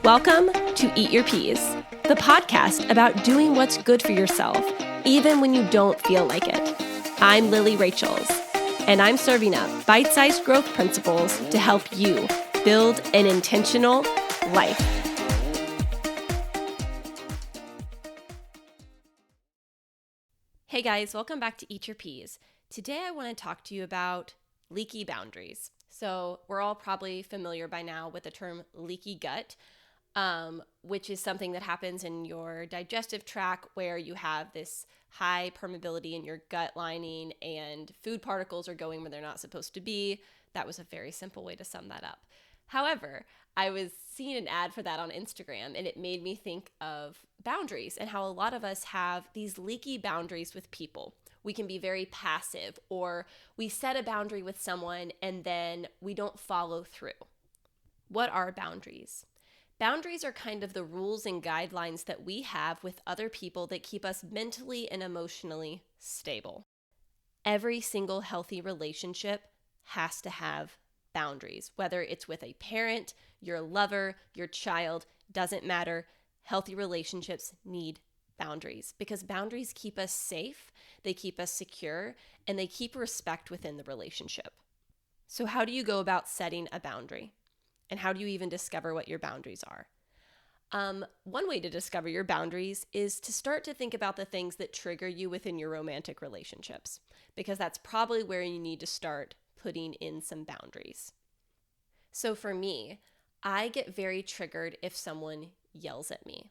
Welcome to Eat Your Peas, the podcast about doing what's good for yourself, even when you don't feel like it. I'm Lily Rachels, and I'm serving up bite-sized growth principles to help you build an intentional life. Hey guys, welcome back to Eat Your Peas. Today I want to talk to you about leaky boundaries. So we're all probably familiar by now with the term leaky gut, which is something that happens in your digestive tract where you have this high permeability in your gut lining and food particles are going where they're not supposed to be. That was a very simple way to sum that up. However, I was seeing an ad for that on Instagram and it made me think of boundaries and how a lot of us have these leaky boundaries with people. We can be very passive, or we set a boundary with someone and then we don't follow through. What are boundaries? Boundaries are kind of the rules and guidelines that we have with other people that keep us mentally and emotionally stable. Every single healthy relationship has to have boundaries, whether it's with a parent, your lover, your child, doesn't matter. Healthy relationships need boundaries because boundaries keep us safe, they keep us secure, and they keep respect within the relationship. So how do you go about setting a boundary? And how do you even discover what your boundaries are? One way to discover your boundaries is to start to think about the things that trigger you within your romantic relationships, because that's probably where you need to start putting in some boundaries. So for me, I get very triggered if someone yells at me.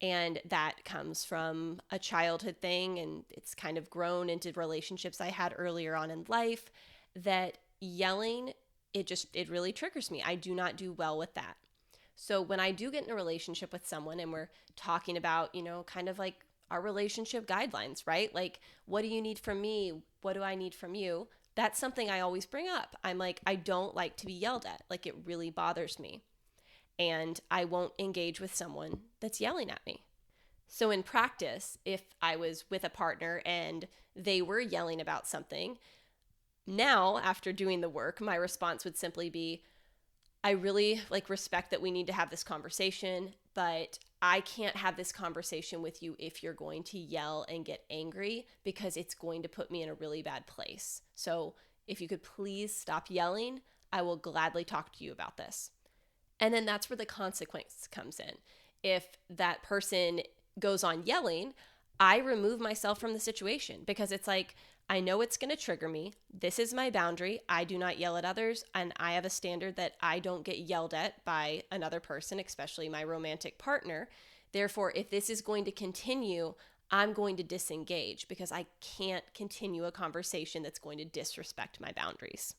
And that comes from a childhood thing, and it's kind of grown into relationships I had earlier on in life, that yelling, it really triggers me. I do not do well with that. So when I do get in a relationship with someone and we're talking about, kind of like our relationship guidelines, right? Like, what do you need from me? What do I need from you? That's something I always bring up. I'm like, I don't like to be yelled at. Like, it really bothers me. And I won't engage with someone that's yelling at me. So in practice, if I was with a partner and they were yelling about something, now, after doing the work, my response would simply be, I really respect that we need to have this conversation, but I can't have this conversation with you if you're going to yell and get angry because it's going to put me in a really bad place. So if you could please stop yelling, I will gladly talk to you about this. And then that's where the consequence comes in. If that person goes on yelling, I remove myself from the situation because it's like, I know it's going to trigger me. This is my boundary. I do not yell at others, and I have a standard that I don't get yelled at by another person, especially my romantic partner. Therefore, if this is going to continue, I'm going to disengage because I can't continue a conversation that's going to disrespect my boundaries.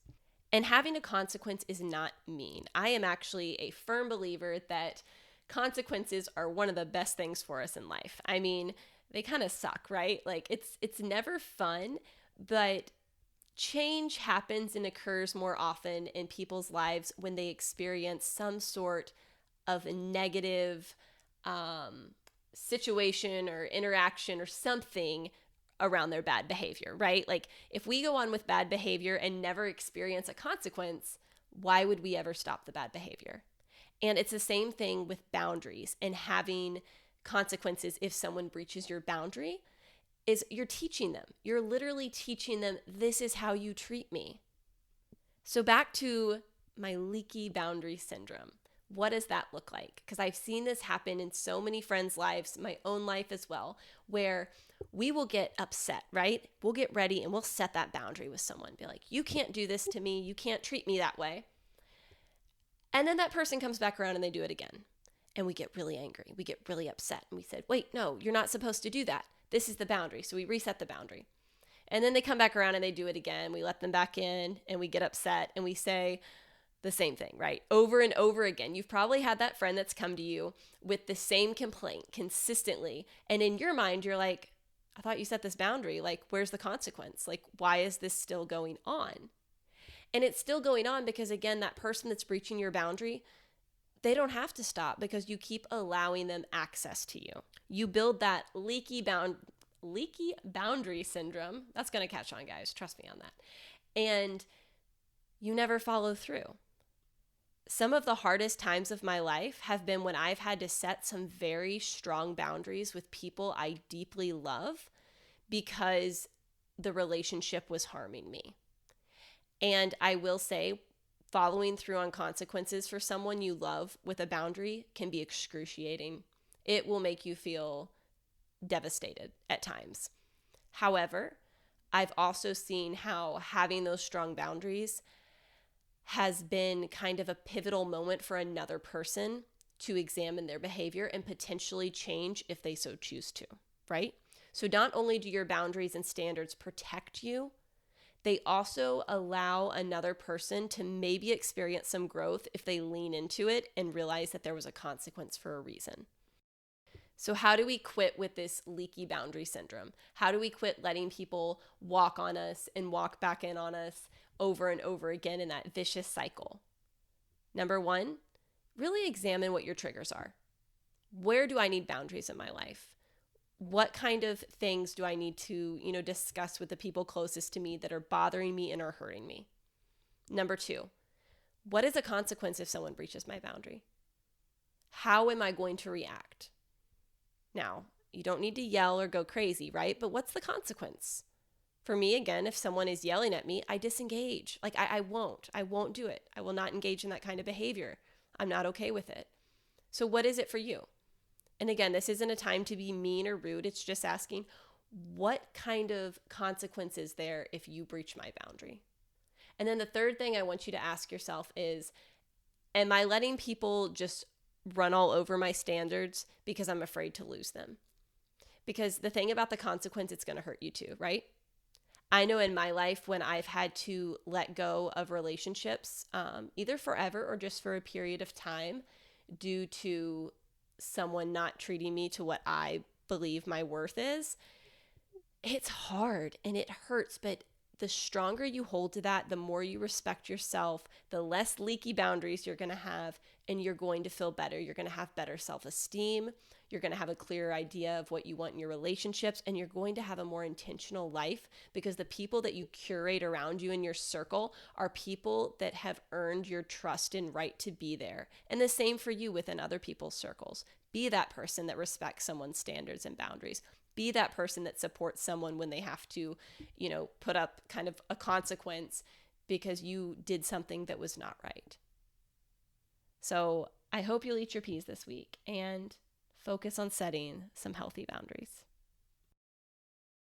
And having a consequence is not mean. I am actually a firm believer that consequences are one of the best things for us in life. I mean, they kind of suck, right? Like it's never fun, but change happens and occurs more often in people's lives when they experience some sort of a negative situation or interaction or something around their bad behavior, right? Like if we go on with bad behavior and never experience a consequence, why would we ever stop the bad behavior? And it's the same thing with boundaries and having consequences. If someone breaches your boundary, is you're teaching them. You're literally teaching them, this is how you treat me. So back to my leaky boundary syndrome. What does that look like? Because I've seen this happen in so many friends' lives, my own life as well, where we will get upset, right? We'll get ready and we'll set that boundary with someone. Be like, you can't do this to me. You can't treat me that way. And then that person comes back around and they do it again. And we get really angry. We get really upset. And we said, wait, no, you're not supposed to do that. This is the boundary. So we reset the boundary. And then they come back around and they do it again. We let them back in and we get upset and we say the same thing, right? Over and over again. You've probably had that friend that's come to you with the same complaint consistently. And in your mind, you're like, I thought you set this boundary. Like, where's the consequence? Like, why is this still going on? And it's still going on because, again, that person that's breaching your boundary, they don't have to stop because you keep allowing them access to you. You build that leaky boundary syndrome. That's going to catch on, guys. Trust me on that. And you never follow through. Some of the hardest times of my life have been when I've had to set some very strong boundaries with people I deeply love because the relationship was harming me. And I will say, following through on consequences for someone you love with a boundary can be excruciating. It will make you feel devastated at times. However, I've also seen how having those strong boundaries has been kind of a pivotal moment for another person to examine their behavior and potentially change if they so choose to, right? So not only do your boundaries and standards protect you, they also allow another person to maybe experience some growth if they lean into it and realize that there was a consequence for a reason. So how do we quit with this leaky boundary syndrome? How do we quit letting people walk on us and walk back in on us over and over again in that vicious cycle? Number one, really examine what your triggers are. Where do I need boundaries in my life? What kind of things do I need to, discuss with the people closest to me that are bothering me and are hurting me? Number two, what is a consequence if someone breaches my boundary? How am I going to react? Now, you don't need to yell or go crazy, right? But what's the consequence? For me, again, if someone is yelling at me, I disengage. I won't do it. I will not engage in that kind of behavior. I'm not okay with it. So what is it for you? And again, this isn't a time to be mean or rude. It's just asking, what kind of consequence is there if you breach my boundary? And then the third thing I want you to ask yourself is, am I letting people just run all over my standards because I'm afraid to lose them? Because the thing about the consequence, it's going to hurt you too, right? I know in my life when I've had to let go of relationships, either forever or just for a period of time due to someone not treating me to what I believe my worth is, it's hard and it hurts, but the stronger you hold to that, the more you respect yourself, the less leaky boundaries you're going to have, and you're going to feel better. You're going to have better self-esteem. You're going to have a clearer idea of what you want in your relationships, and you're going to have a more intentional life because the people that you curate around you in your circle are people that have earned your trust and right to be there. And the same for you within other people's circles. Be that person that respects someone's standards and boundaries. Be that person that supports someone when they have to, put up kind of a consequence because you did something that was not right. So I hope you'll eat your peas this week and focus on setting some healthy boundaries.